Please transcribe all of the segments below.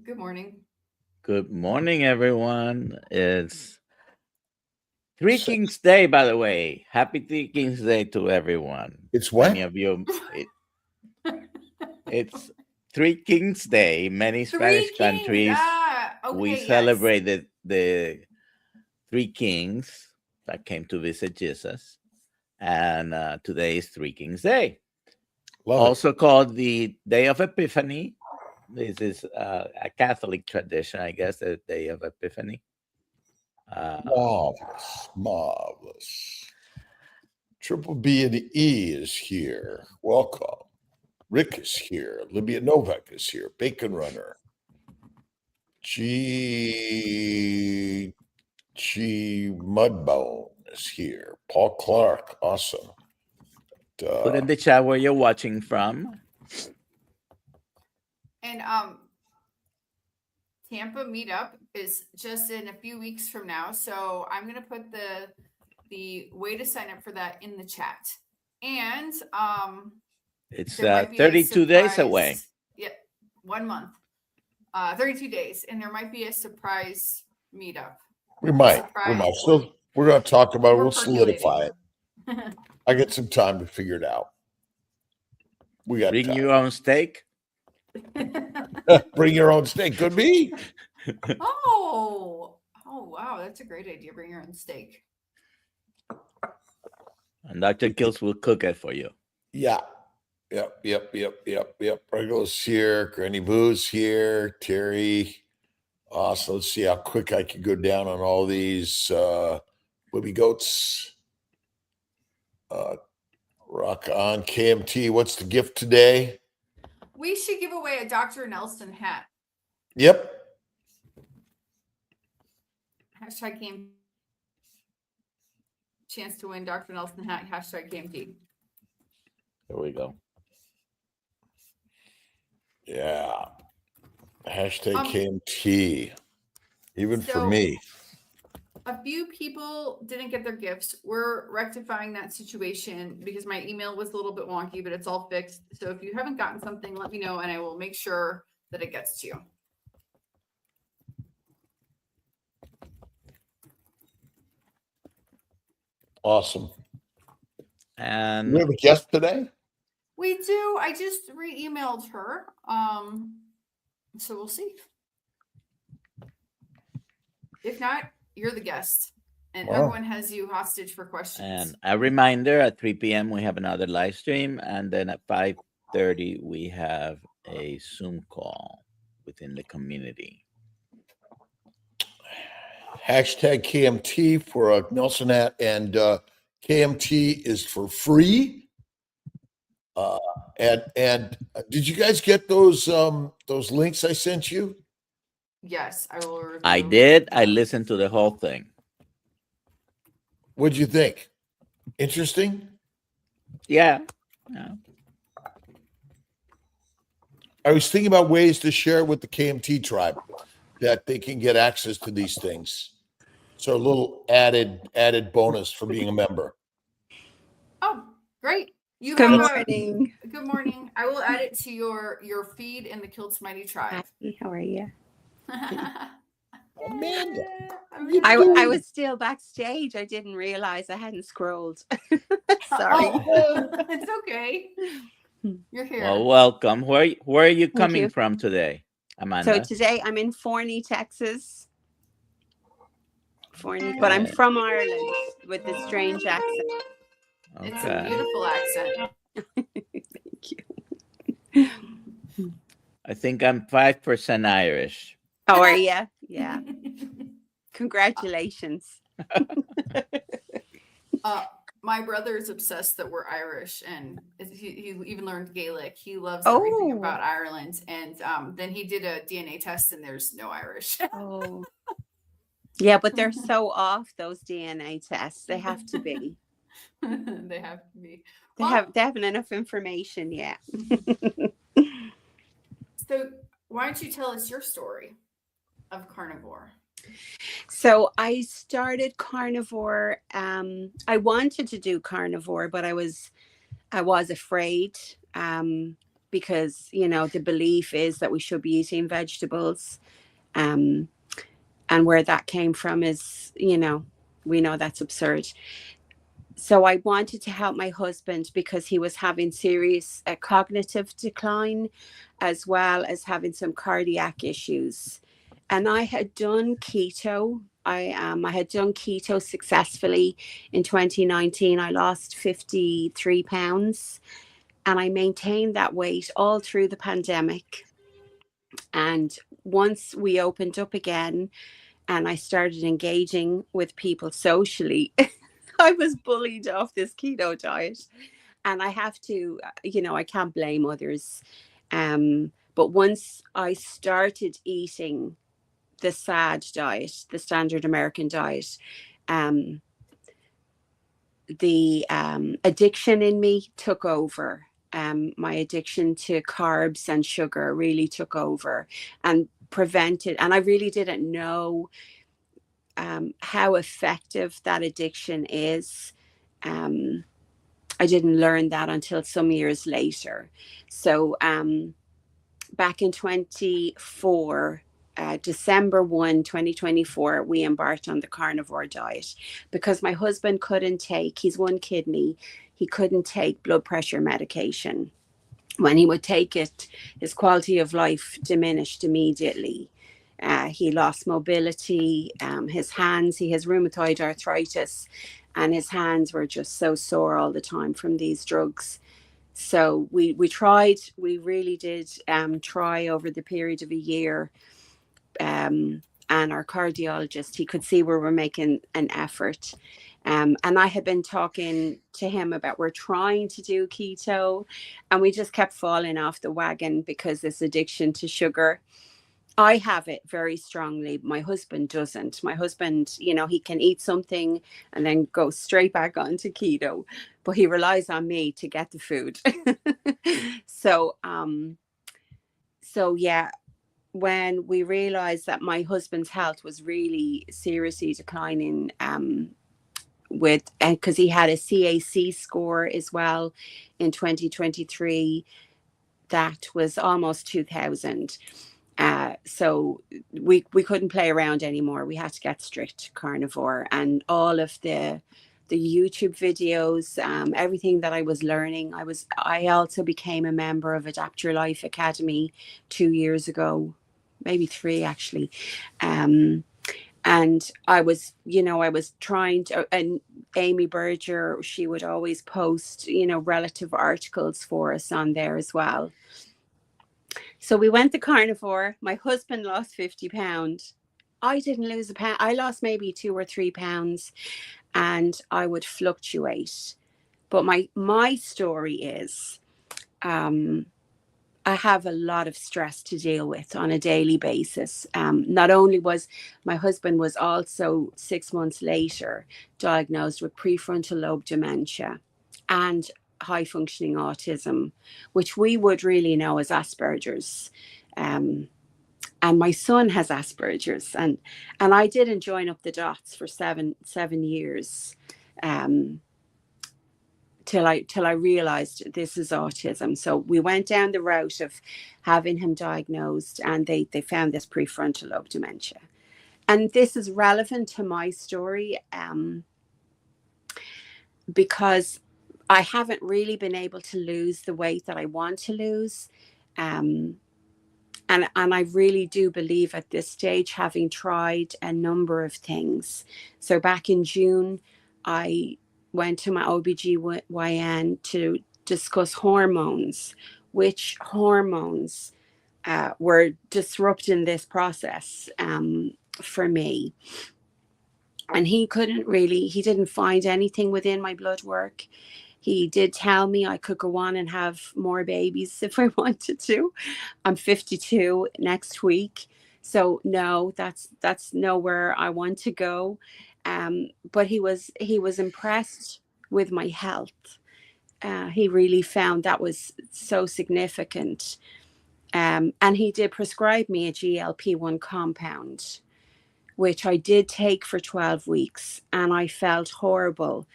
Good morning. Good morning, everyone. It's Three Six. Kings Day, by the way. Happy Three Kings Day to everyone. It's Many what? of you, it's Three Kings Day. Many Three Spanish Kings. countries we Okay, yes. celebrated the three kings that came to visit Jesus, and today is Three Kings Day, Love also called the Day of Epiphany. This is a Catholic tradition, I guess, the Day of Epiphany. it. Marvelous. Marvelous. Triple B and E is here. Welcome. Rick is here. Libya Novak is here. Bacon Runner. G Mudbone is here. Paul Clark, awesome. Put in the chat where you're watching from. And Tampa meetup is just in a few weeks from now, so I'm gonna put the way to sign up for that in the chat. And It's there might be a 32 days surprise- away. Yeah, 1 month. 32 days, and there might be a surprise meetup. We might. Surprise. Still, we're going to talk about it. We're We'll solidify percolating. it. I get some time to figure it out. We got Bring time. your own steak. Bring your own steak. Could be. Oh, wow, that's a great idea. Bring your own steak. And Dr. Kiltz will cook it for you. Yeah. Yep. Regular's here. Granny Boo's here. Terry. Awesome. Let's see how quick I can go down on all these booby goats. Rock on. KMT. What's the gift today? We should give away a DoctorNelson hat. Yep. Hashtag game. Chance to win DoctorNelson hat. Hashtag KMT. There we go. Yeah. Hashtag KMT. Even for so- me. A few people didn't get their gifts. We're rectifying that situation because my email was a little bit wonky, but it's all fixed. So if you haven't gotten something, let me know and I will make sure that it gets to you. Awesome. And We have a guest today? We do. I just re-emailed her. So we'll see. If not, you're the guest. And everyone has you hostage for questions. And a reminder, at 3 p.m. we have another live stream, and then at 5:30 we have a Zoom call within the community. Hashtag KMT for a Nelson hat, and KMT is for free. And did you guys get those links I sent you? Yes, I will review. I did. I listened to the whole thing. What'd you think? Interesting? Yeah. I was thinking about ways to share it with the KMT tribe that they can get access to these things. So a little added bonus for being a member. Oh, great. Good morning. Good morning. I will add it to your feed in the Kiltz Mighty Tribe. Hi, how are you? Amanda. I was still backstage. I didn't realize I hadn't scrolled. Sorry. Oh, it's okay. You're here. Well, welcome. Where are you Thank coming you. from today, Amanda? So today I'm in Forney, Texas. But I'm from Ireland with a strange accent. It's a beautiful accent. Thank you. I think I'm 5% Irish. How are you? Yeah. Congratulations. My brother is obsessed that we're Irish, and he even learned Gaelic. He loves everything about Ireland, and then he did a DNA test, and there's no Irish. Oh. Yeah, but they're so off, those DNA tests. They have to be. They have to be. They haven't enough information yet. So why don't you tell us your story of Carnivore? So I started Carnivore. I wanted to do Carnivore, but I was afraid. because, you know, the belief is that we should be eating vegetables. And where that came from is, you know, we know that's absurd. So I wanted to help my husband because he was having serious cognitive decline, as well as having some cardiac issues. And I had done keto. I had done keto successfully in 2019. I lost 53 pounds, and I maintained that weight all through the pandemic. And once we opened up again and I started engaging with people socially, I was bullied off this keto diet. And I have to, you know, I can't blame others. But once I started eating the SAD diet, the standard American diet, the addiction in me took over. My addiction to carbs and sugar really took over and prevented. And I really didn't know how effective that addiction is. I didn't learn that until some years later. So back in 24, December 1, 2024, we embarked on the carnivore diet because my husband couldn't take, he's one kidney, he couldn't take blood pressure medication. When he would take it, his quality of life diminished immediately. He lost mobility, his hands, he has rheumatoid arthritis, and his hands were just so sore all the time from these drugs. So we really did try over the period of a year. And our cardiologist, he could see we were making an effort. And I had been talking to him about we're trying to do keto, and we just kept falling off the wagon because this addiction to sugar. I have it very strongly. My husband doesn't. My husband, you know, he can eat something and then go straight back onto keto, but he relies on me to get the food. So yeah, when we realized that my husband's health was really seriously declining, because he had a CAC score as well in 2023 that was almost 2000. So we couldn't play around anymore. We had to get strict carnivore, and all of the YouTube videos, everything that I was learning. I also became a member of Adapt Your Life Academy 2 years ago, maybe 3 actually. And I was trying to, and Amy Berger, she would always post, you know, relative articles for us on there as well. So we went to carnivore. My husband lost 50 pounds. I didn't lose a pound. I lost maybe 2 or 3 pounds, and I would fluctuate. But my story is, I have a lot of stress to deal with on a daily basis. Not only was my husband was also 6 months later diagnosed with prefrontal lobe dementia and high functioning autism, which we would really know as Asperger's. And my son has Asperger's, and I didn't join up the dots for seven years. Till I realized this is autism. So we went down the route of having him diagnosed, and they found this prefrontal lobe dementia. And this is relevant to my story because I haven't really been able to lose the weight that I want to lose. And I really do believe at this stage, having tried a number of things. So back in June, I went to my OBGYN to discuss hormones, which hormones were disrupting this process for me. And he didn't find anything within my blood work. He did tell me I could go on and have more babies if I wanted to. I'm 52 next week. So no, that's nowhere I want to go. But he was impressed with my health. He really found that was so significant. And he did prescribe me a GLP-1 compound, which I did take for 12 weeks. And I felt horrible.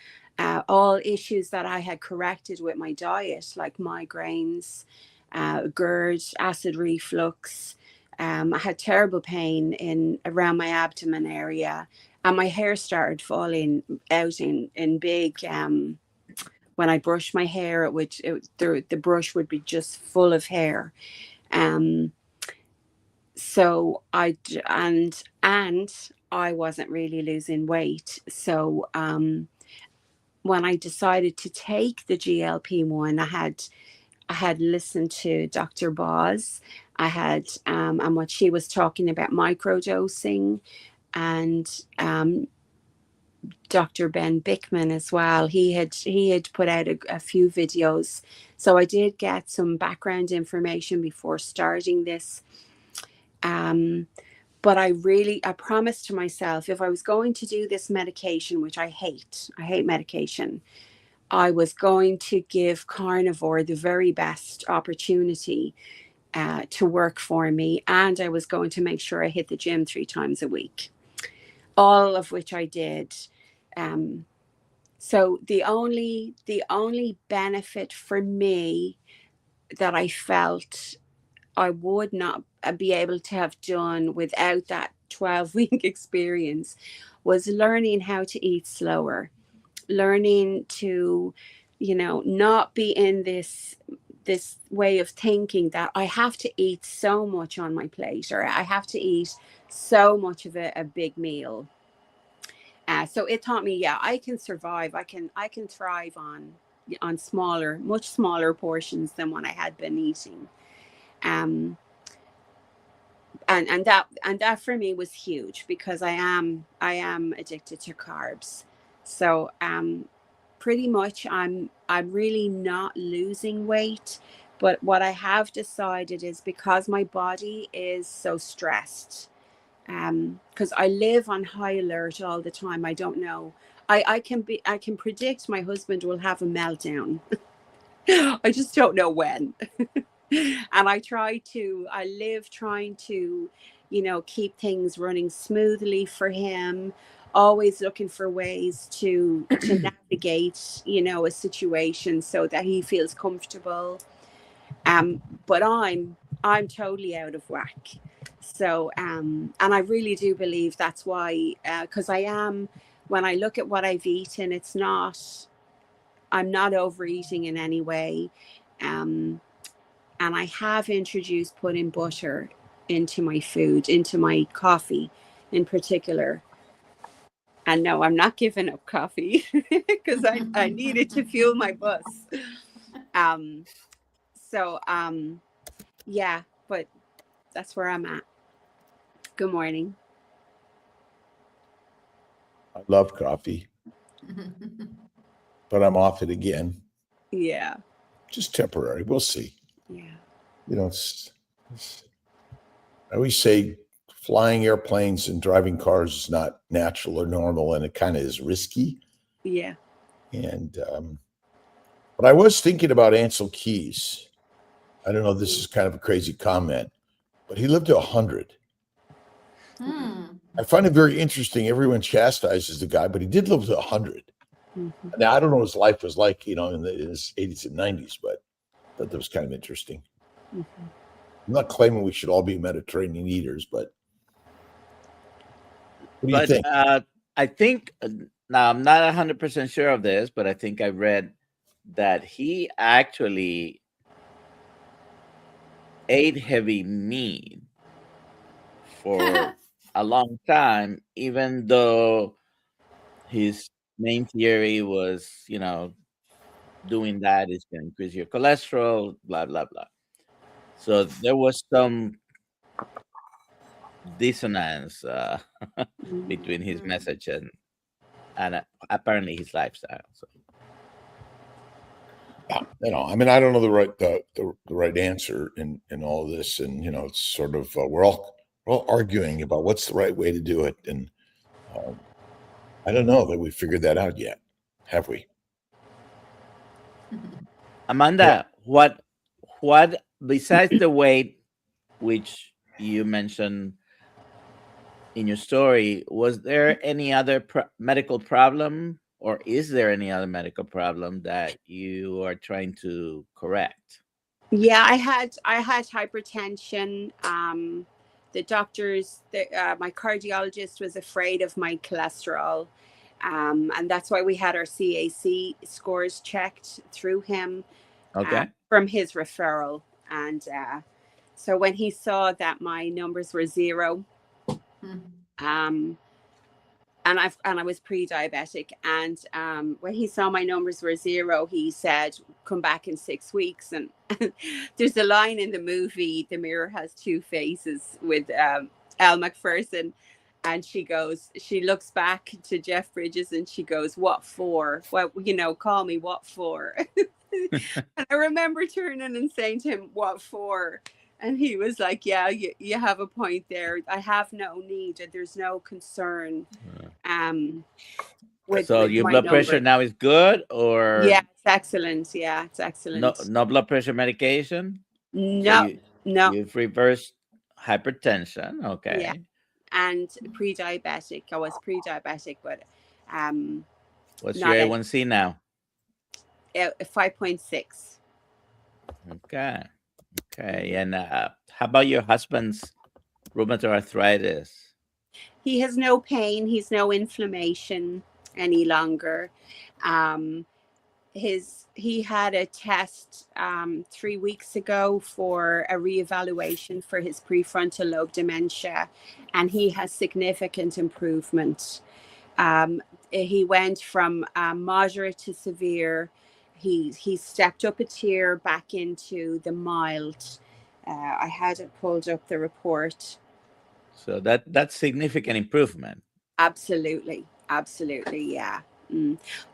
All issues that I had corrected with my diet, like migraines, GERD, acid reflux. I had terrible pain around my abdomen area, and my hair started falling out in big. When I brushed my hair, the brush would be just full of hair. So and I wasn't really losing weight. So when I decided to take the GLP-1, I had listened to Dr. Boz. I had and what she was talking about microdosing, and Dr. Ben Bickman as well. He had put out a few videos, so I did get some background information before starting this. But I promised to myself, if I was going to do this medication, which I hate medication, I was going to give Carnivore the very best opportunity to work for me. And I was going to make sure I hit the gym 3 times a week, all of which I did. So the only benefit for me that I felt I would not be able to have done without that 12-week experience was learning how to eat slower, learning to, not be in this way of thinking that I have to eat so much on my plate, or I have to eat so much of a big meal. So it taught me, I can survive. I can thrive on much smaller portions than what I had been eating. And that for me was huge, because I am addicted to carbs. So pretty much I'm really not losing weight, but what I have decided is, because my body is so stressed, because I live on high alert all the time. I don't know. I can predict my husband will have a meltdown. I just don't know when. And I live trying to, keep things running smoothly for him, always looking for ways to navigate, a situation so that he feels comfortable. But I'm totally out of whack. So, and I really do believe that's why, because when I look at what I've eaten, I'm not overeating in any way. And I have introduced putting butter into my food, into my coffee in particular. And no, I'm not giving up coffee, because I need it to fuel my bus. Yeah, but that's where I'm at. Good morning. I love coffee, but I'm off it again. Yeah. Just temporary. We'll see. Yeah. I always say flying airplanes and driving cars is not natural or normal, and it kind of is risky. Yeah. And but I was thinking about Ansel Keys. I don't know, this is kind of a crazy comment, but he lived to 100. I find it very interesting. Everyone chastises the guy, but he did live to 100. Mm-hmm. Now, I don't know what his life was like, in his 80s and 90s, but I thought that was kind of interesting. Mm-hmm. I'm not claiming we should all be Mediterranean eaters, but what do you think? I think, now I'm not 100% sure of this, but I think I read that he actually ate heavy meat for a long time, even though his main theory was, doing that is going to increase your cholesterol, blah, blah, blah. So there was some dissonance between his message and apparently his lifestyle. So. Yeah, I don't know the right answer in all of this, and it's sort of we're all arguing about what's the right way to do it, and I don't know that we figured that out yet, have we? Amanda, what besides the weight, which you mentioned in your story, was there any other medical problem, or is there any other medical problem that you are trying to correct? Yeah, I had hypertension. The doctors, my cardiologist was afraid of my cholesterol, and that's why we had our CAC scores checked through him Okay. from his referral. And so when he saw that my numbers were 0, and I was pre-diabetic, and when he saw my numbers were 0, he said, "Come back in 6 weeks." And there's a line in the movie, "The Mirror Has Two Faces," with Elle Macpherson, and she looks back to Jeff Bridges and she goes, "What for? Well, call me what for?" And I remember turning and saying to him, "What for?" And he was like, "Yeah, you have a point there. I have no need, and there's no concern with So your my blood pressure numbers." now is good, or Yeah, it's excellent. Yeah, it's excellent. no blood pressure medication? So No, no, you've reversed hypertension. yeah, Okay. and pre-diabetic. I was pre-diabetic, but What's not your any. A1C now? 5.6. Okay. Okay. And how about your husband's rheumatoid arthritis? He has no pain. He's no inflammation any longer. He had a test 3 weeks ago for a reevaluation for his prefrontal lobe dementia, and he has significant improvement. He went from moderate to severe. He stepped up a tier back into the mild. I had it pulled up, the report. So that's significant improvement. Absolutely, yeah.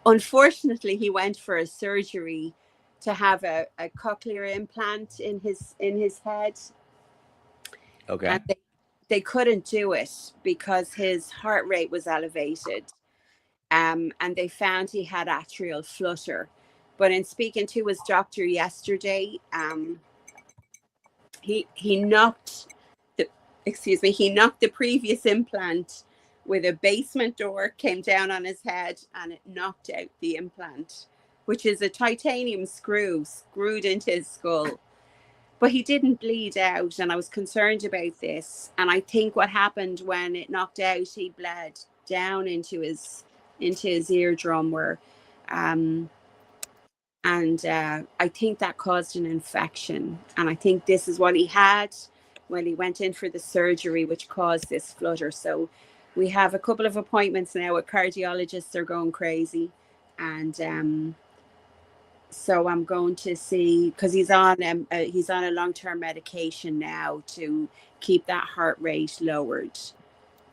Unfortunately, he went for a surgery to have a cochlear implant in his head. Okay. And they couldn't do it because his heart rate was elevated. And they found he had atrial flutter. But in speaking to his doctor yesterday, he knocked the previous implant with a basement door, came down on his head, and it knocked out the implant, which is a titanium screwed into his skull. But he didn't bleed out, and I was concerned about this. And I think what happened when it knocked out, he bled down into his eardrum, and I think that caused an infection. And I think this is what he had when he went in for the surgery, which caused this flutter. So we have a couple of appointments now with cardiologists. They're going crazy. And so I'm going to see, because he's on a long-term medication now to keep that heart rate lowered.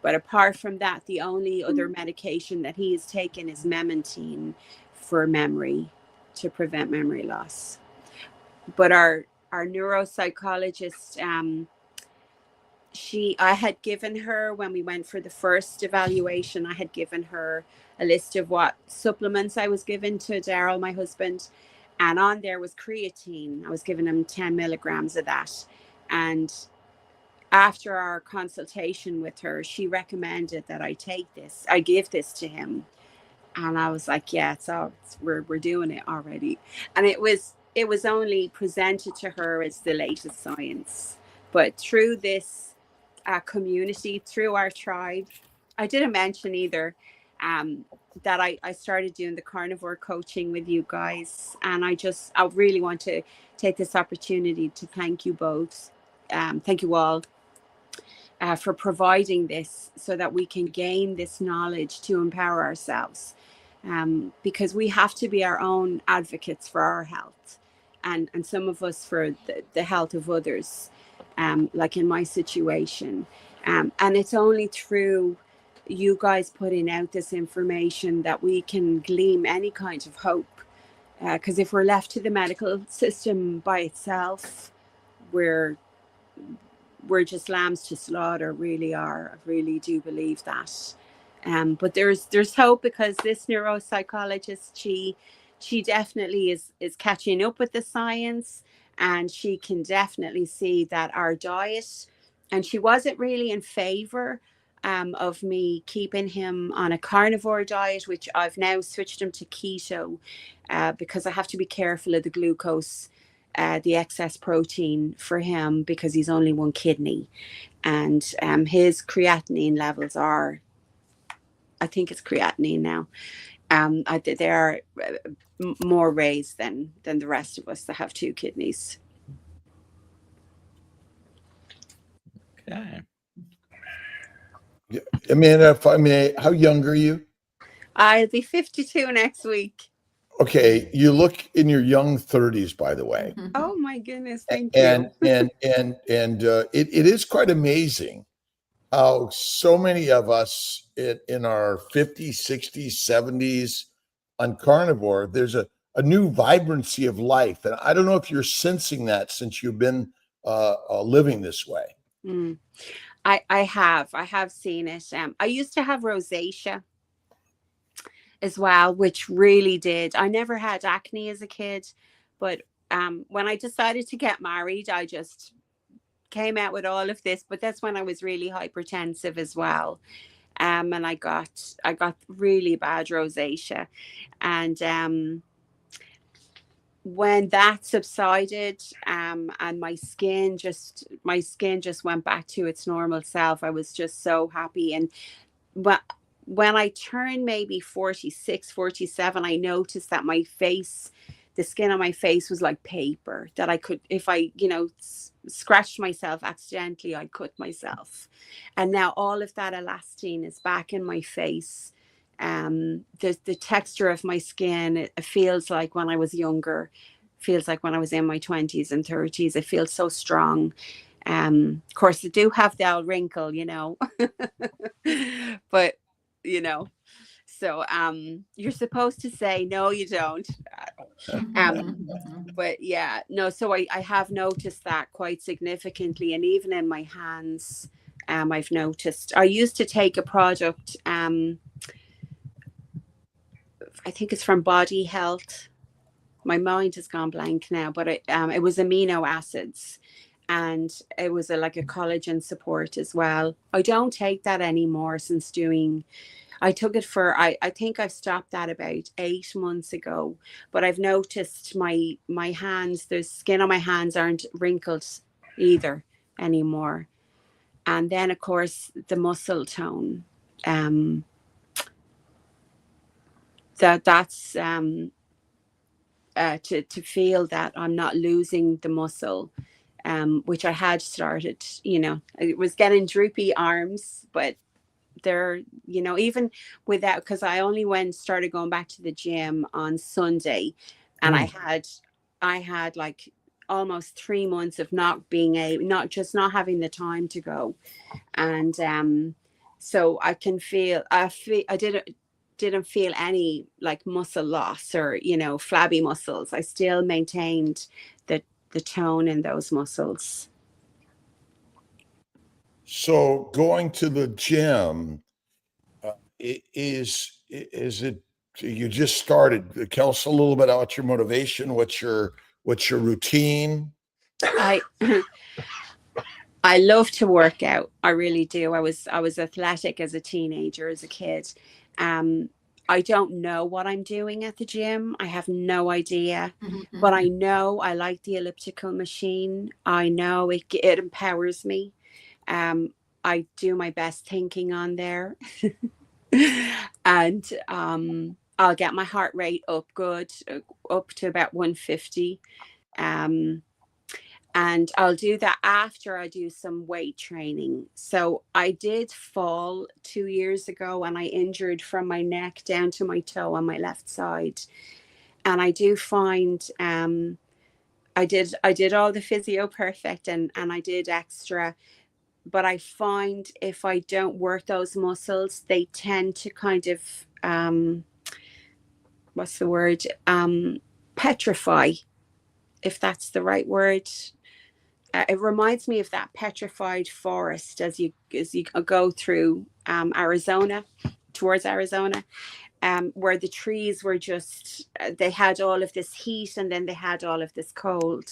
But apart from that, the only other medication that he is taking is memantine for memory, to prevent memory loss. But our neuropsychologist, I had given her, when we went for the first evaluation, I had given her a list of what supplements I was given to Daryl, my husband, and on there was creatine. I was giving him 10 milligrams of that. And after our consultation with her, she recommended that I take this. I give this to him. And I was like, yeah, we're doing it already. And it was only presented to her as the latest science. But through this community, through our tribe, I didn't mention either that I started doing the carnivore coaching with you guys. And I really want to take this opportunity to thank you both. Thank you all. For providing this so that we can gain this knowledge to empower ourselves, because we have to be our own advocates for our health, and some of us for the health of others, like in my situation, and it's only through you guys putting out this information that we can glean any kind of hope, because if we're left to the medical system by itself, we're just lambs to slaughter, really are. I really do believe that. But there's hope, because this neuropsychologist, she definitely is catching up with the science, and she can definitely see that our diet, and she wasn't really in favor of me keeping him on a carnivore diet, which I've now switched him to keto, because I have to be careful of the glucose the excess protein for him because he's only one kidney, and his creatinine levels are, I think it's creatinine now. They are more raised than the rest of us that have two kidneys. Okay. Amanda, if I may, how young are you? I'll be 52 next week. Okay, you look in your young 30s, by the way. Oh my goodness, thank And you. it is quite amazing how so many of us in our 50s, 60s, 70s on Carnivore, there's a new vibrancy of life. And I don't know if you're sensing that since you've been living this way. Mm. I have seen it. I used to have rosacea as well, which really did. I never had acne as a kid, but when I decided to get married, I just came out with all of this. But that's when I was really hypertensive as well, and I got really bad rosacea, and when that subsided, and my skin just went back to its normal self, I was just so happy. And when I turned maybe 46, 47, I noticed that my face, the skin on my face was like paper, that I could, if I, scratched myself accidentally, I'd cut myself. And now all of that elastin is back in my face. The texture of my skin, it feels like when I was younger, feels like when I was in my 20s and 30s. It feels so strong. Of course, I do have the old wrinkle, but so you're supposed to say no, you don't. But yeah, no. So I have noticed that quite significantly, and even in my hands, I've noticed. I used to take a product. I think it's from Body Health. My mind has gone blank now, but it was amino acids, and it was like a collagen support as well. I don't take that anymore since I took it for, I think I've stopped that about 8 months ago, but I've noticed my hands, the skin on my hands aren't wrinkled either anymore. And then of course the muscle tone, that's to feel that I'm not losing the muscle, which I had started, it was getting droopy arms, but they're, even without, because I only started going back to the gym on Sunday, and I had like almost 3 months of not having the time to go. And so I didn't feel any like muscle loss or flabby muscles. I still maintained the tone in those muscles. So going to the gym, is it, you just started? Tell us a little bit about your motivation. What's your routine? I love to work out. I really do. I was athletic as a teenager, as a kid. I don't know what I'm doing at the gym. I have no idea, but I know I like the elliptical machine. I know it empowers me. I do my best thinking on there. And I'll get my heart rate up to about 150. And I'll do that after I do some weight training. So I did fall 2 years ago, and I injured from my neck down to my toe on my left side. And I do find I did all the physio perfect, and I did extra. But I find if I don't work those muscles, they tend to kind of, what's the word? Petrify, if that's the right word. It reminds me of that petrified forest as you go through Arizona, towards Arizona, where the trees were just, they had all of this heat, and then they had all of this cold.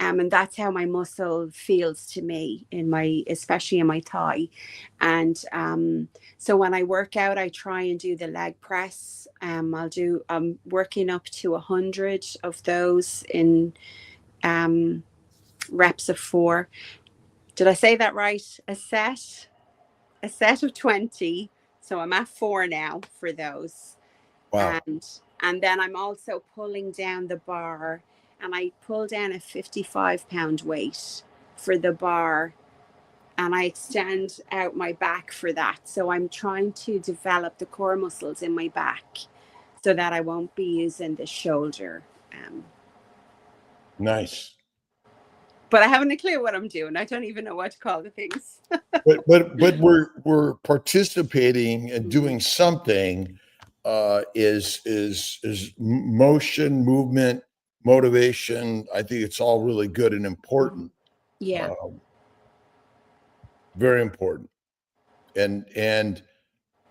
And that's how my muscle feels to me, especially in my thigh. And so when I work out, I try and do the leg press. I'm working up to 100 of those in reps of 4. Did I say that right? A set of 20. So I'm at 4 now for those. Wow. And then I'm also pulling down the bar, and I pull down a 55-pound weight for the bar, and I extend out my back for that. So I'm trying to develop the core muscles in my back so that I won't be using the shoulder. Nice. But I haven't a clue what I'm doing. I don't even know what to call the things. but we're participating and doing something. Is motion, movement, motivation. I think it's all really good and important. Yeah. Very important. And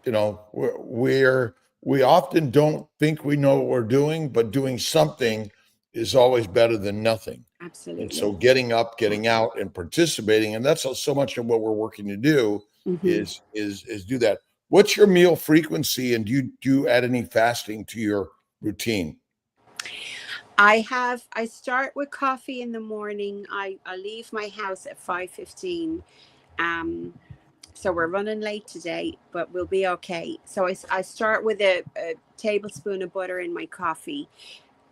you know, we often don't think we know what we're doing, but doing something is always better than nothing. Absolutely. And so getting up, getting out, and participating, and that's so much of what we're working to do is do that. What's your meal frequency, and do you add any fasting to your routine? I start with coffee in the morning. I leave my house at 5:15. So we're running late today, but we'll be okay. So I start with a tablespoon of butter in my coffee.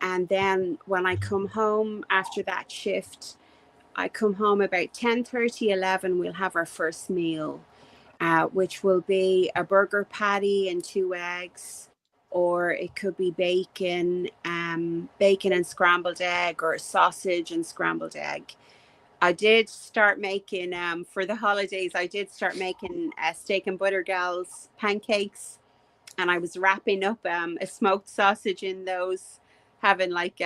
And then when I come home after that shift, I come home about 10:30, 11, we'll have our first meal, which will be a burger patty and 2 eggs, or it could be bacon and scrambled egg, or sausage and scrambled egg. I did start making, for the holidays, I did start making steak and butter gals pancakes, and I was wrapping up a smoked sausage in those, having like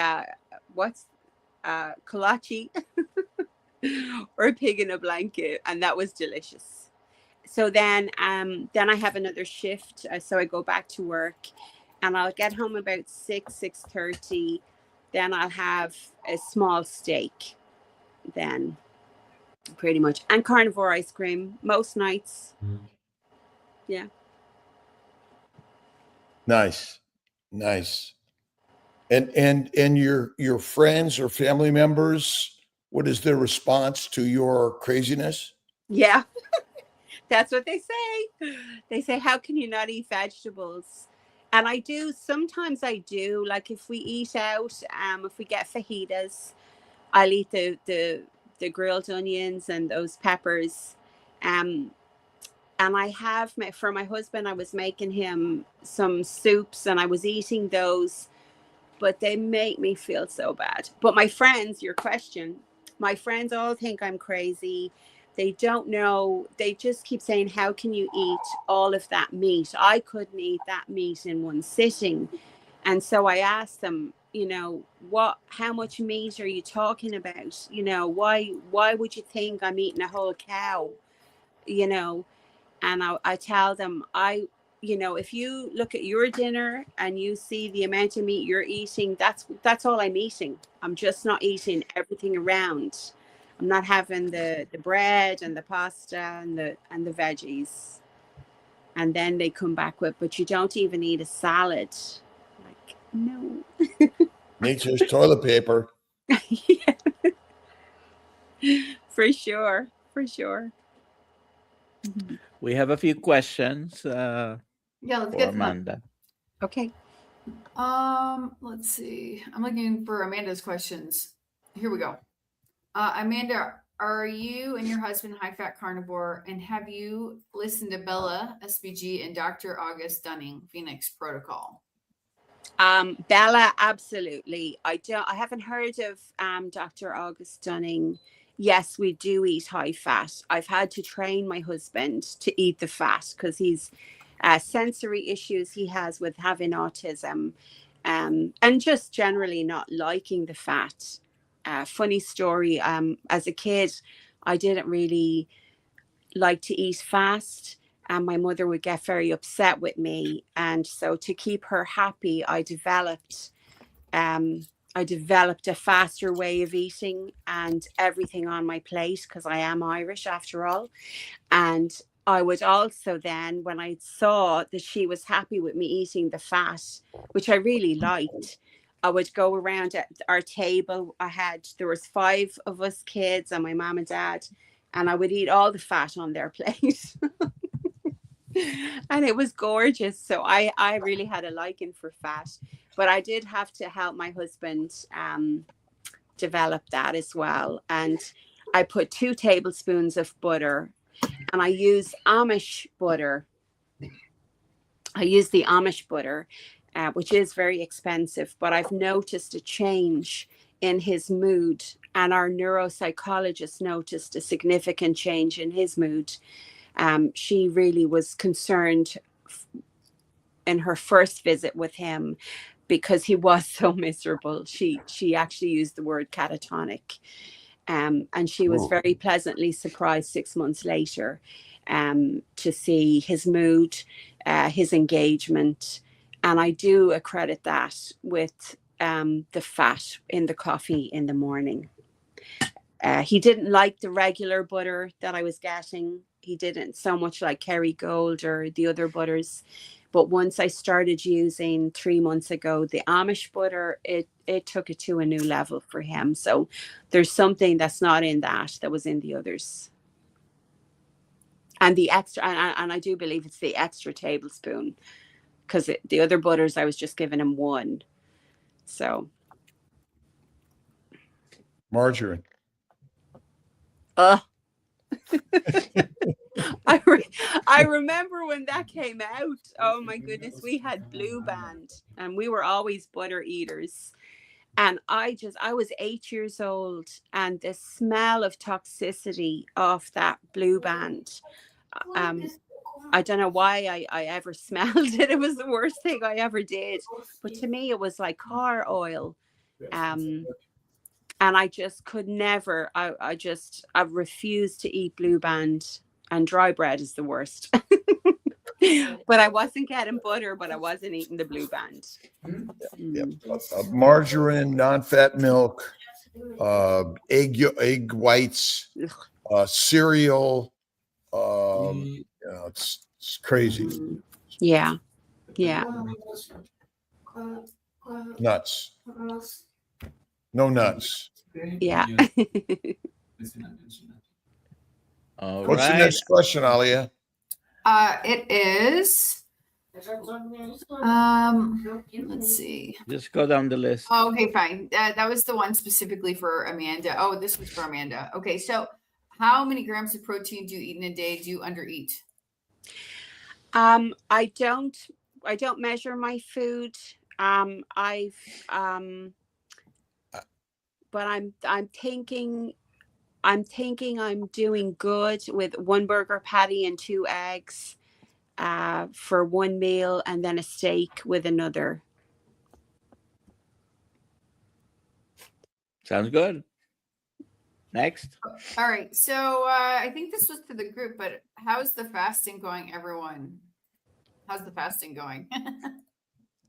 kolache or a pig in a blanket, and that was delicious. So then I have another shift, so I go back to work, and I'll get home about 6:30. Then I'll have a small steak. Then pretty much, and carnivore ice cream most nights. Yeah. Nice. And your friends or family members, what is their response to your craziness? Yeah. That's what they say. They say, how can you not eat vegetables? And I do, sometimes I do, like if we eat out, if we get fajitas, I'll eat the grilled onions and those peppers. And I have, for my husband, I was making him some soups, and I was eating those, but they make me feel so bad. But my friends, your question, my friends all think I'm crazy. They don't know. They just keep saying, how can you eat all of that meat? I couldn't eat that meat in one sitting. And so I asked them, you know, how much meat are you talking about? You know, why would you think I'm eating a whole cow? You know, and I tell them, you know, if you look at your dinner and you see the amount of meat you're eating, that's all I'm eating. I'm just not eating everything around. I'm not having the bread and the pasta and the veggies. And then they come back with, but you don't even eat a salad. Like, no. Nature's toilet paper. Yeah. For sure. We have a few questions Yeah, let's for get to them. Amanda. Okay. Let's see. I'm looking for Amanda's questions. Here we go. Amanda, are you and your husband high-fat carnivore, and have you listened to Bella, SBG, and Dr. August Dunning, Phoenix Protocol? Bella, absolutely. I haven't heard of Dr. August Dunning. Yes, we do eat high fat. I've had to train my husband to eat the fat because he's sensory issues he has with having autism, and just generally not liking the fat. Funny story, as a kid, I didn't really like to eat fast, and my mother would get very upset with me. And so to keep her happy, I developed a faster way of eating and everything on my plate, because I am Irish after all. And I would also then, when I saw that she was happy with me eating the fat, which I really liked, I would go around at our table. There was 5 of us kids and my mom and dad, and I would eat all the fat on their plate. And it was gorgeous. So I really had a liking for fat, but I did have to help my husband develop that as well. And I put 2 tablespoons of butter, and I use Amish butter. I use the Amish butter, which is very expensive, but I've noticed a change in his mood, and our neuropsychologist noticed a significant change in his mood. She really was concerned in her first visit with him because he was so miserable. She actually used the word catatonic. And she was very pleasantly surprised 6 months later to see his mood, his engagement. And I do accredit that with the fat in the coffee in the morning. He didn't like the regular butter that I was getting. He didn't so much like Kerrygold or the other butters. But once I started using 3 months ago, the Amish butter, it took it to a new level for him. So there's something that's not in that was in the others. And the extra, and I do believe it's the extra tablespoon, because the other butters, I was just giving him 1. So. Margarine. I remember when that came out. Oh my goodness, we had Blue Band, and we were always butter eaters. And I was 8 years old, and the smell of toxicity of that Blue Band, I don't know why I ever smelled it. It was the worst thing I ever did. But to me, it was like car oil. And I just could never, I refused to eat Blue Band, and dry bread is the worst. But I wasn't getting butter, but I wasn't eating the Blue Band. Margarine, non-fat milk, egg whites, cereal. It's crazy. Yeah. Nuts. No nuts. Yeah. All What's the right. next question, Alia? It is. Let's see. Just go down the list. Oh, okay, fine. That was the one specifically for Amanda. Oh, this was for Amanda. Okay, so how many grams of protein do you eat in a day? Do you undereat? I don't measure my food. But I'm thinking I'm doing good with 1 burger patty and 2 eggs for 1 meal, and then a steak with another. Sounds good. Next. All right. So I think this was to the group, but how's the fasting going, everyone? How's the fasting going?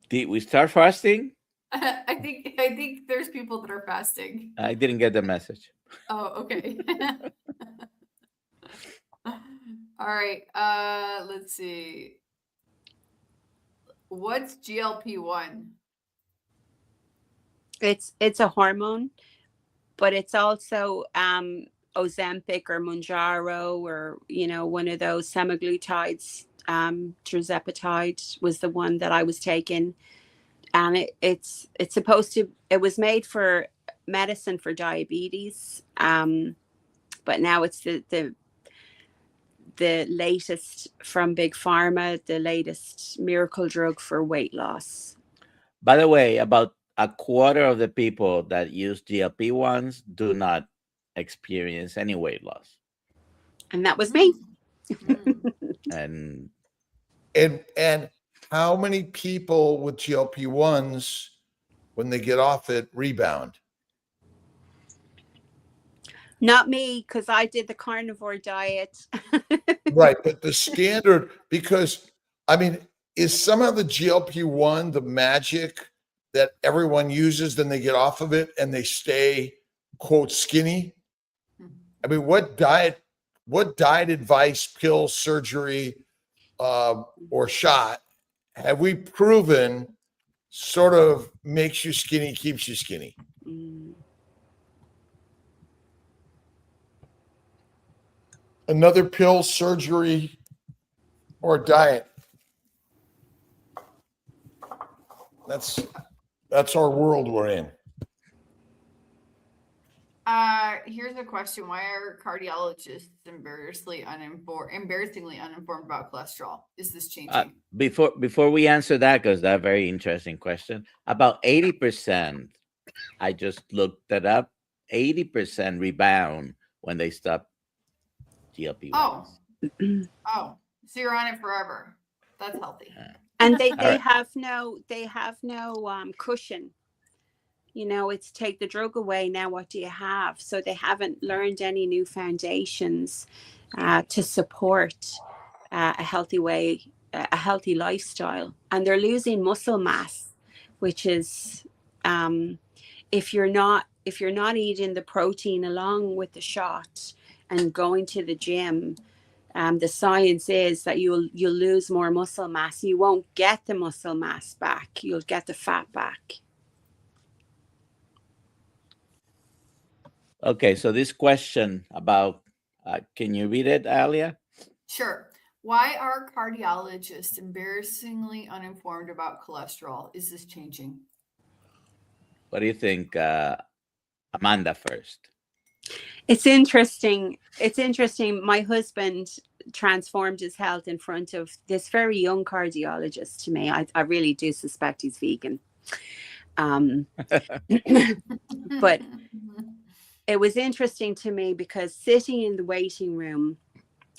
Did we start fasting? I think there's people that are fasting. I didn't get the message. Oh, okay. All right. Let's see. What's GLP-1? It's a hormone, but it's also Ozempic or Mounjaro, or one of those semaglutides. Tirzepatide was the one that I was taking, and it's supposed to. It was made for medicine for diabetes, but now it's the latest from Big Pharma, the latest miracle drug for weight loss. By the way, about a quarter of the people that use GLP-1s do not experience any weight loss. And that was me. And how many people with GLP-1s, when they get off it, rebound? Not me, because I did the carnivore diet. Right, but the standard, because is somehow the GLP-1 the magic that everyone uses, then they get off of it and they stay, quote, skinny? What diet advice, pill, surgery, or shot have we proven sort of makes you skinny, keeps you skinny. Mm. Another pill, surgery, or diet. That's our world we're in. Here's a question. Why are cardiologists embarrassingly uninformed about cholesterol? Is this changing? Before we answer that, because that's a very interesting question, about 80%, I just looked that up, 80% rebound when they stop GLP-1s. Oh, so you're on it forever. That's healthy. And they right. have no cushion. You know, it's take the drug away. Now, what do you have? So they haven't learned any new foundations to support a healthy way, a healthy lifestyle, and they're losing muscle mass, which is if you're not eating the protein along with the shot and going to the gym. The science is that you'll lose more muscle mass. You won't get the muscle mass back. You'll get the fat back. Okay, so this question about, can you read it, Alia? Sure. Why are cardiologists embarrassingly uninformed about cholesterol? Is this changing? What do you think, Amanda, first? It's interesting. It's interesting. My husband transformed his health in front of this very young cardiologist to me. I really do suspect he's vegan. But it was interesting to me because sitting in the waiting room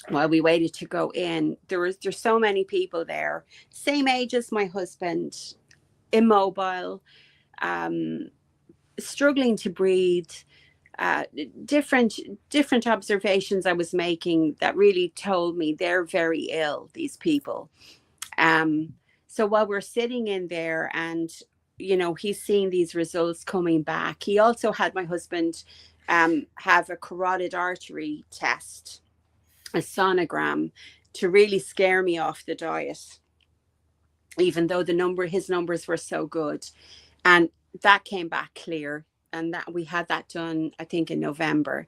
while we waited to go in, there's so many people there, same age as my husband, immobile, struggling to breathe, different observations I was making that really told me they're very ill, these people. So while we're sitting in there and, you know, he's seeing these results coming back, he also had my husband have a carotid artery test, a sonogram, to really scare me off the diet, even though his numbers were so good. And that came back clear. And that we had that done, I think, in November.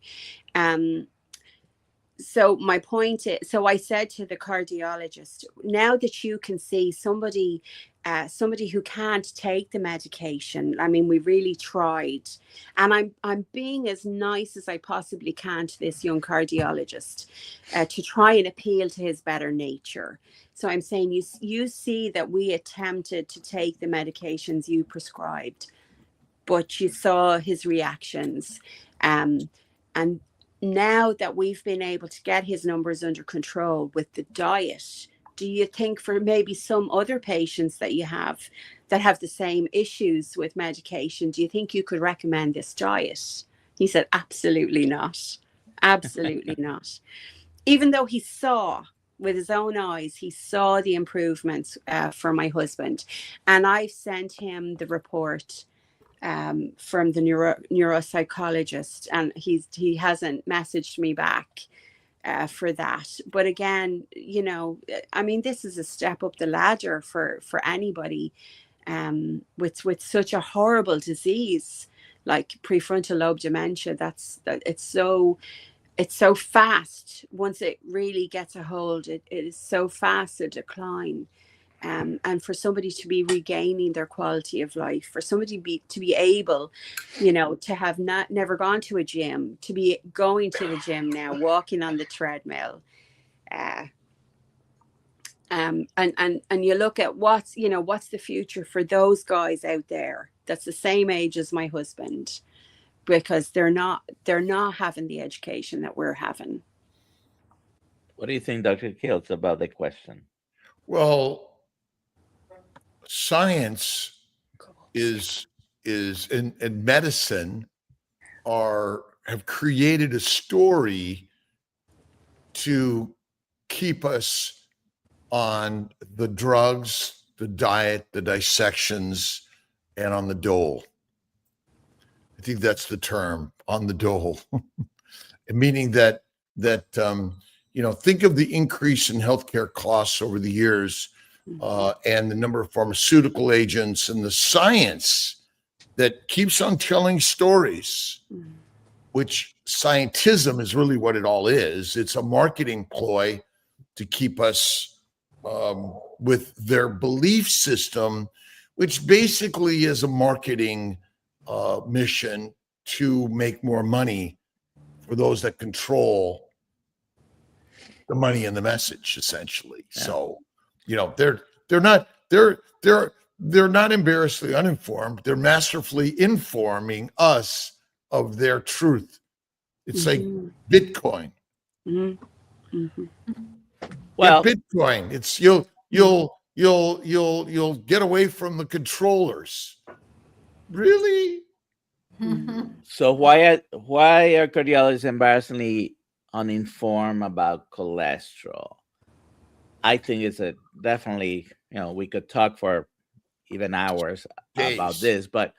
So my point is, so I said to the cardiologist, now that you can see somebody who can't take the medication, I mean, we really tried, and I'm being as nice as I possibly can to this young cardiologist to try and appeal to his better nature. So I'm saying, you see that we attempted to take the medications you prescribed, but you saw his reactions. And now that we've been able to get his numbers under control with the diet, do you think for maybe some other patients that you have that have the same issues with medication, do you think you could recommend this diet? He said, absolutely not. Absolutely not. Even though he saw with his own eyes, he saw the improvements for my husband. And I've sent him the report from the neuropsychologist, and he hasn't messaged me back for that. But again, you know, I mean, this is a step up the ladder for anybody with such a horrible disease like prefrontal lobe dementia. It's so fast. Once it really gets a hold, it is so fast a decline. And for somebody to be regaining their quality of life, for somebody to be able, you know, to have never gone to a gym, to be going to the gym now, walking on the treadmill, and you look at what's the future for those guys out there that's the same age as my husband, because they're not having the education that we're having. What do you think, Dr. Kiltz, about the question? Well, science is and medicine have created a story to keep us on the drugs, the diet, the dissections, and on the dole. I think that's the term, on the dole, meaning that you know, think of the increase in healthcare costs over the years and the number of pharmaceutical agents and the science that keeps on telling stories, which scientism is really what it all is. It's a marketing ploy to keep us with their belief system, which basically is a marketing mission to make more money for those that control the money and the message, essentially. Yeah. So, you know, they're not embarrassingly uninformed. They're masterfully informing us of their truth. It's like Bitcoin. Well, Yeah, Bitcoin. It's you'll get away from the controllers. Really? so why are cardiologists embarrassingly uninformed about cholesterol? I think it's a definitely, you know, we could talk for even hours about Days. this, but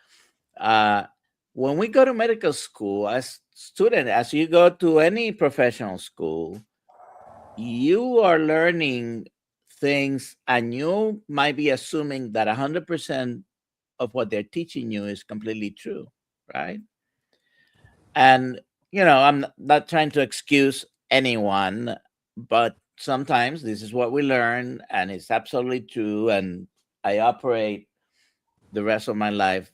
when we go to medical school, as student, as you go to any professional school, you are learning things, and you might be assuming that 100% of what they're teaching you is completely true, right? And, you know, I'm not trying to excuse anyone, but sometimes this is what we learn, and it's absolutely true. And I operate the rest of my life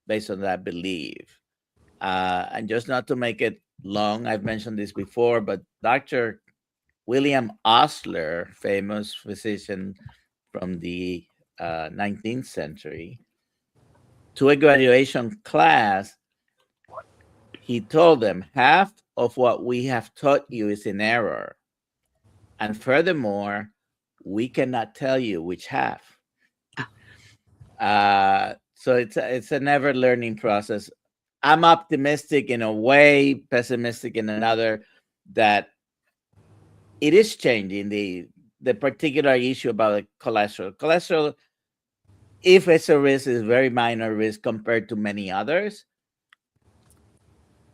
based on that belief. And just not to make it long, I've mentioned this before, but Dr. William Osler, famous physician from the 19th century, to a graduation class, he told them, half of what we have taught you is in error. And furthermore, we cannot tell you which half. So it's a never learning process. I'm optimistic in a way, pessimistic in another, that it is changing the particular issue about cholesterol. Cholesterol, if it's a risk, is very minor risk compared to many others.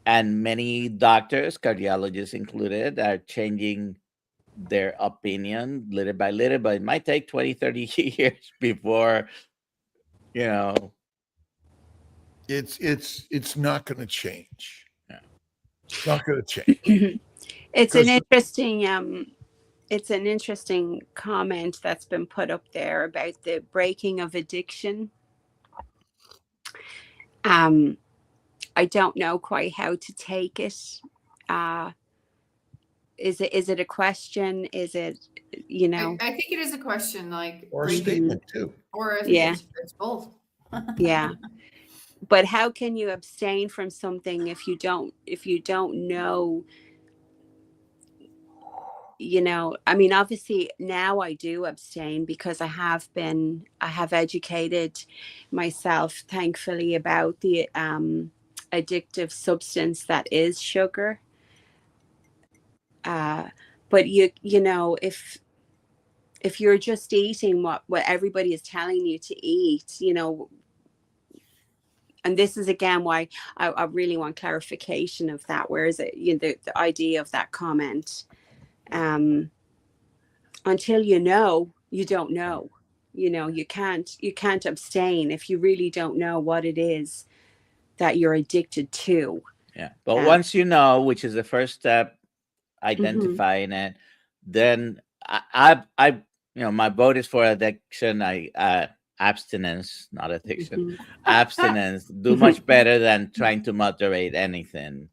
And many doctors, cardiologists included, are changing their opinion little by little, but it might take 20, 30 years before, you know. It's not going to change. Yeah. It's not going to change. It's an interesting comment that's been put up there about the breaking of addiction. I don't know quite how to take it. Is it a question? Is it, you know? I think it is a question, like, Or a breaking- statement too. or Yeah. it's both. Yeah. But how can you abstain from something if you don't know? You know, I mean, obviously now I do abstain because I have educated myself, thankfully, about the addictive substance that is sugar. But you know, if you're just eating what everybody is telling you to eat, you know, and this is again why I really want clarification of that. Where is it, you know, the idea of that comment? Until you know, you don't know. You know, you can't abstain if you really don't know what it is that you're addicted to. Yeah. But once you know, which is the first step, identifying it, then I you know, my vote is for addiction. Abstinence, not addiction. Abstinence do much better than trying to moderate anything.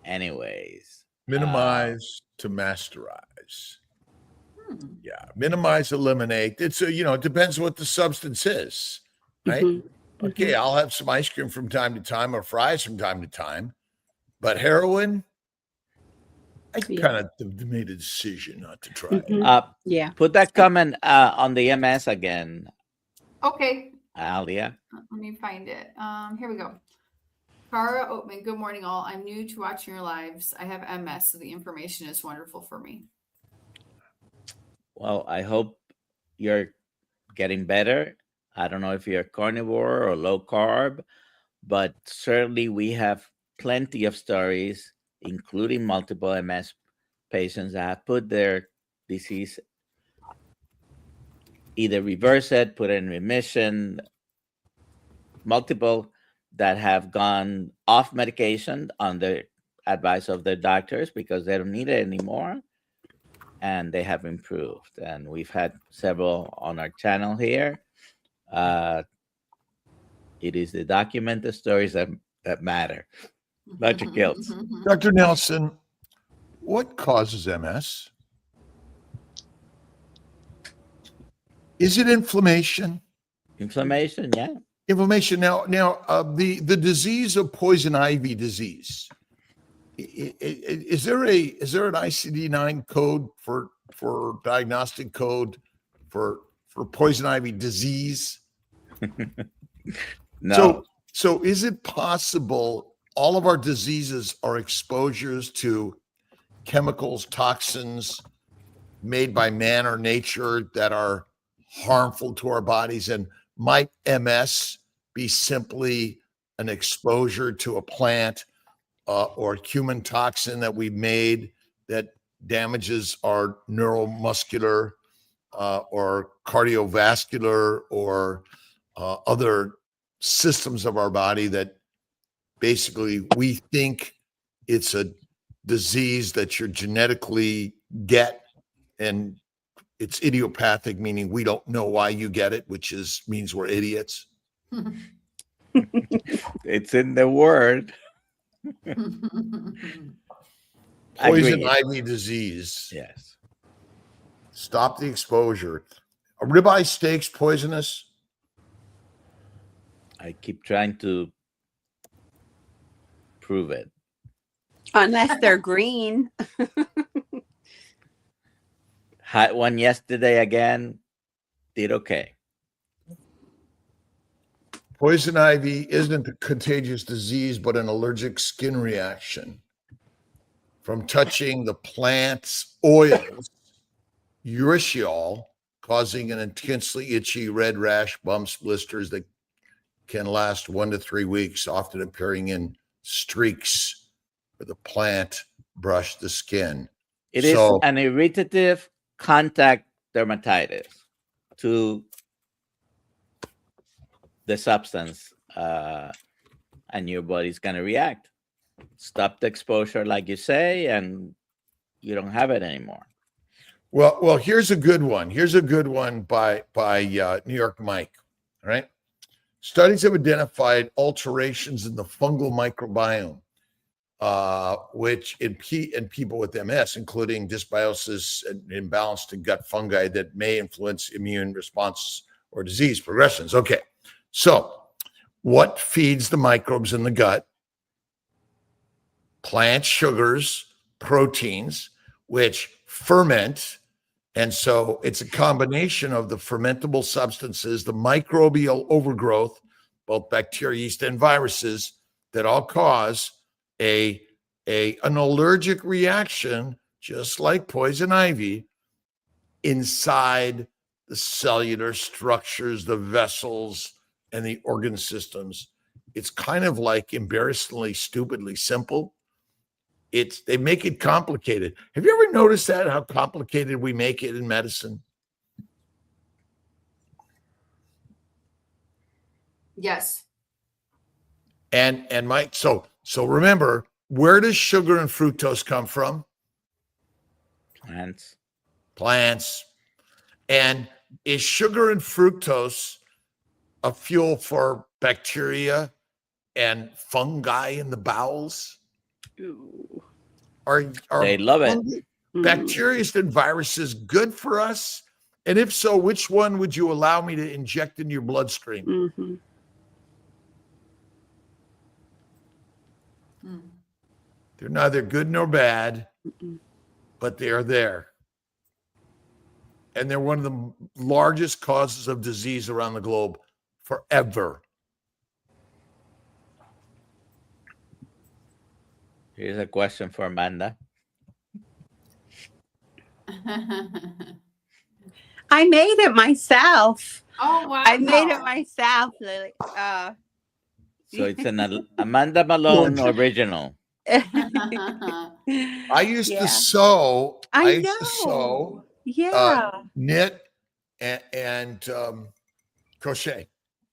Anyways, Minimize to masterize. Yeah, minimize, eliminate. It's you know, it depends what the substance is, right? Okay, I'll have some ice cream from time to time or fries from time to time, but heroin, I kind of made a decision not to try it. Yeah. Put that comment on the MS again, Okay, Alia. let me find it. Here we go. Cara Oatman, good morning all. I'm new to watching your lives. I have MS, so the information is wonderful for me. Well, I hope you're getting better. I don't know if you're carnivore or low carb, but certainly we have plenty of stories, including multiple MS patients that have put their disease either reverse it, put it in remission, multiple that have gone off medication on the advice of their doctors because they don't need it anymore, and they have improved. And we've had several on our channel here. It is the documented stories that matter. Dr. Kiltz. Dr. Nelson, what causes MS? Is it inflammation? Inflammation, yeah. Inflammation. Now, the disease of poison ivy disease. Is there an ICD-9 code for diagnostic code for poison ivy disease? No. So is it possible all of our diseases are exposures to chemicals, toxins made by man or nature that are harmful to our bodies? And might MS be simply an exposure to a plant or human toxin that we made that damages our neuromuscular or cardiovascular or other systems of our body that basically we think it's a disease that you genetically get and it's idiopathic, meaning we don't know why you get it, which means we're idiots. It's in the word. Poison Agreed. ivy disease. Yes. Stop the exposure. Are ribeye steaks poisonous? I keep trying to prove it. Unless they're green. Had one yesterday again, did okay. Poison ivy isn't a contagious disease, but an allergic skin reaction from touching the plant's oils, urushiol, causing an intensely itchy red rash, bumps, blisters that can last 1 to 3 weeks, often appearing in streaks where the plant brushed the skin. It is an irritative contact dermatitis to the substance, and your body's going to react. Stop the exposure, like you say, and you don't have it anymore. Well, here's a good one. Here's a good one by New York Mike. All right. Studies have identified alterations in the fungal microbiome, which in people with MS, including dysbiosis and imbalanced in gut fungi that may influence immune response or disease progressions. Okay. So what feeds the microbes in the gut? Plant sugars, proteins, which ferment. And so it's a combination of the fermentable substances, the microbial overgrowth, both bacteria, yeast, and viruses that all cause an allergic reaction, just like poison ivy, inside the cellular structures, the vessels, and the organ systems. It's kind of like embarrassingly, stupidly simple. They make it complicated. Have you ever noticed that, how complicated we make it in medicine? Yes. And Mike, so remember, where does sugar and fructose come from? Plants. And is sugar and fructose a fuel for bacteria and fungi in the bowels? Ooh. They love it. Bacteria and viruses good for us? And if so, which one would you allow me to inject in your bloodstream? Mm-hmm. They're neither good nor bad, but they are there. And they're one of the largest causes of disease around the globe forever. Here's a question for Amanda. I made it myself. Oh, wow. I made it myself, Lily. So it's an Amanda Malone original. I used to sew. I used to sew, Yeah. knit, and crochet.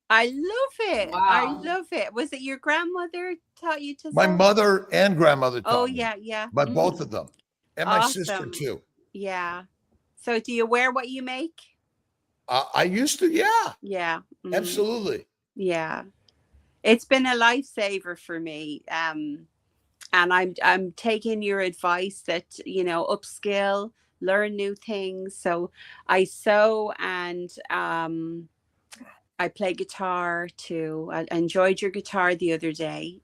I love it. I Wow. love it. Was it your grandmother taught you to My sew? mother and grandmother taught Oh me, yeah. but both of them, and my sister Awesome. too. Yeah. So do you wear what you make? I used to, yeah, Yeah. absolutely. Yeah. It's been a lifesaver for me. And I'm taking your advice that, upskill, learn new things. So I sew and I play guitar too. I enjoyed your guitar the other day.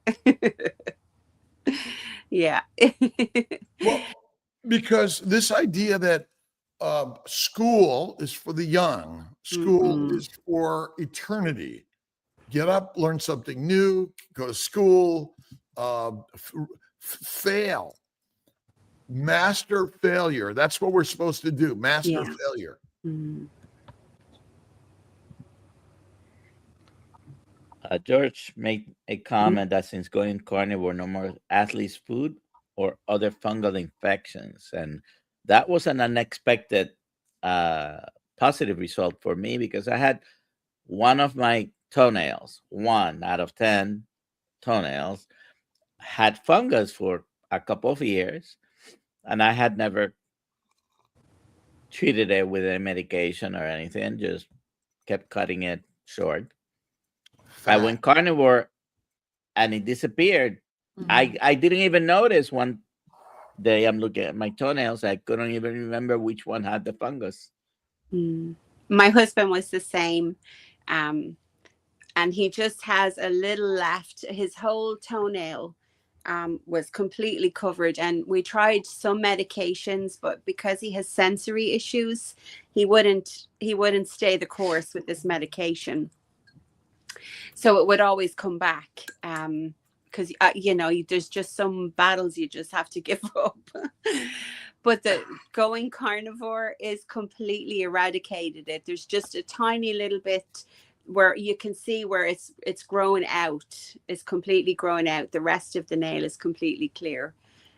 Yeah. Well, because this idea that school is for the young, school is for eternity. Get up, learn something new, go to school, fail, master failure. That's what we're supposed to do, master Yeah. failure. George made a comment that since going carnivore, no more athlete's food or other fungal infections. And that was an unexpected positive result for me because I had one of my toenails, 1 out of 10 toenails, had fungus for a couple of years. And I had never treated it with a medication or anything, just kept cutting it short. I went carnivore and it disappeared. I didn't even notice one day. I'm looking at my toenails. I couldn't even remember which one had the fungus. My husband was the same. And he just has a little left. His whole toenail was completely covered. And we tried some medications, but because he has sensory issues, he wouldn't stay the course with this medication. So it would always come back because, there's just some battles you just have to give up. But the going carnivore is completely eradicated it. There's just a tiny little bit where you can see where it's grown out. It's completely grown out. The rest of the nail is completely clear.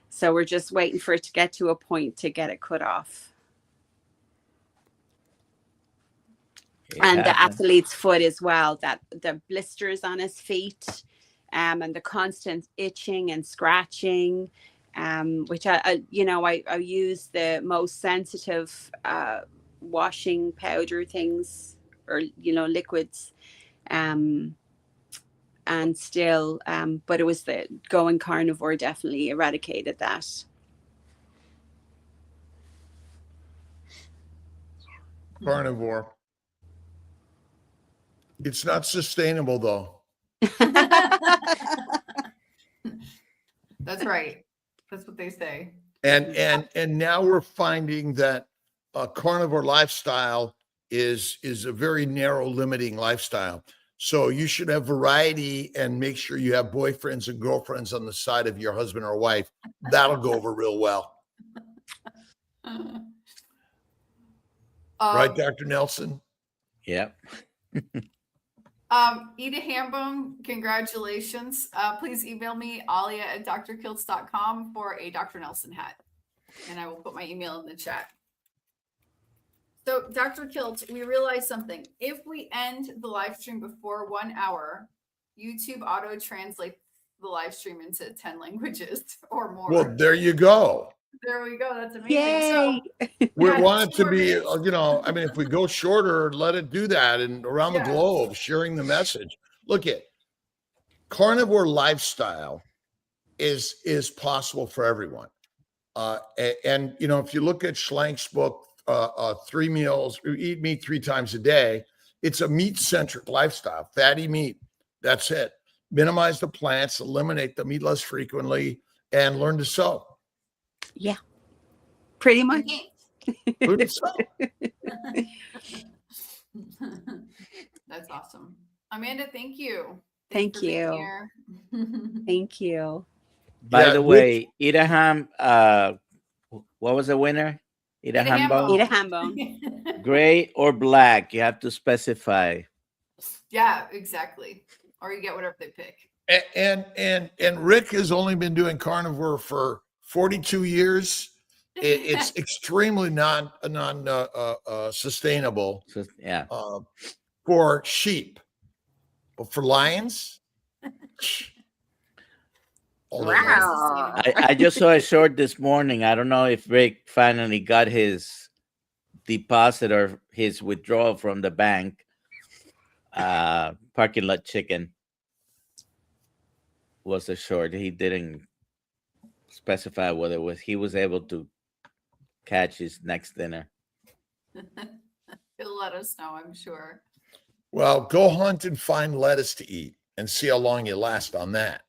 So we're just waiting for it to get to a point to get it cut off. And the athlete's foot as well, that the blisters on his feet and the constant itching and scratching, which I use the most sensitive washing powder things or liquids and still but it was the going carnivore definitely eradicated that. Carnivore. It's not sustainable though. That's right. That's what they say. And now we're finding that a carnivore lifestyle is a very narrow, limiting lifestyle. So you should have variety and make sure you have boyfriends and girlfriends on the side of your husband or wife. That'll go over real well. Right, Dr. Nelson? Yep. Ida Hambone, congratulations. Please email me, alia@drkiltz.com for a Dr. Nelson hat. And I will put my email in the chat. So Dr. Kiltz, we realized something. If we end the live stream before 1 hour, YouTube auto translates the live stream into 10 languages or more. Well, there you go. There we go. That's amazing. Yay. So, We yeah, want it to 2 be, minutes. I mean, if we go shorter, let it do that and around the globe, sharing the message. Look at carnivore lifestyle is possible for everyone. And if you look at Schlank's book, 3 meals, eat meat 3 times a day, it's a meat-centric lifestyle, fatty meat. That's it. Minimize the plants, eliminate them, eat less frequently, and learn to sew. Yeah, pretty much. Learn to sew. That's awesome. Amanda, thank you. Thank for being you. here. Thank you. By the way, Idaham, what was the winner? Idaham bone? Eat a ham bone. Gray or black? You have to specify. Yeah, exactly. Or you get whatever they pick. And Rick has only been doing carnivore for 42 years. it's extremely non sustainable So, yeah. for sheep, but for lions, all day long. Very Wow. sustainable. I just saw a short this morning. I don't know if Rick finally got his deposit or his withdrawal from the bank. Parking lot chicken was a short. He didn't specify what it was. He was able to catch his next dinner. He'll let us know, I'm sure. Well, go hunt and find lettuce to eat and see how long you last on that.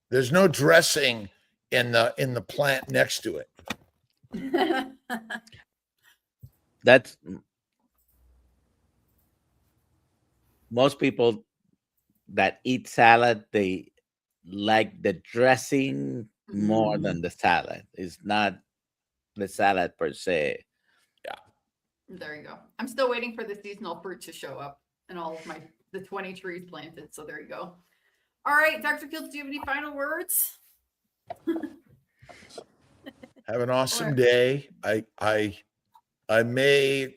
There's no dressing in the plant next to it. That's most people that eat salad, they like the dressing more than the salad. It's not the salad per se. There you go. I'm still waiting for the seasonal fruit to show up and all of the 20 trees planted. So there you go. All right, Dr. Kiltz, do you have any final words? Have an awesome day. I may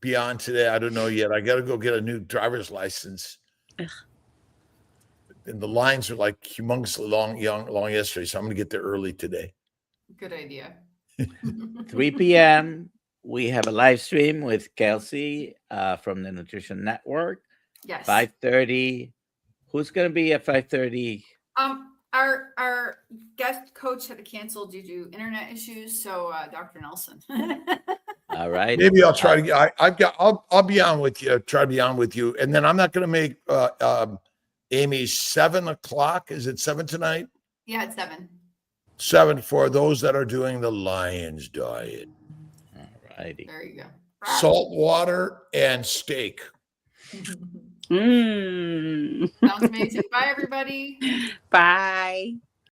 be on today. I don't know yet. I got to go get a new driver's license. And the lines are like humongously long yesterday. So I'm going to get there early today. Good idea. 3 p.m. We have a live stream with Kelsey from the Nutrition Network. Yes. 5:30. Who's going to be at 5:30? Our guest coach had to cancel due to internet issues. So DoctorNelson. All right. Maybe I'll try to. I'll be on with you. Try to be on with you, and then I'm not going to make Amy's 7 o'clock. Is it 7 tonight? Yeah, it's 7. 7 for those that are doing the Lions diet. All righty. There you go. Salt water and steak. Mm. Sounds amazing. Bye, everybody. Bye.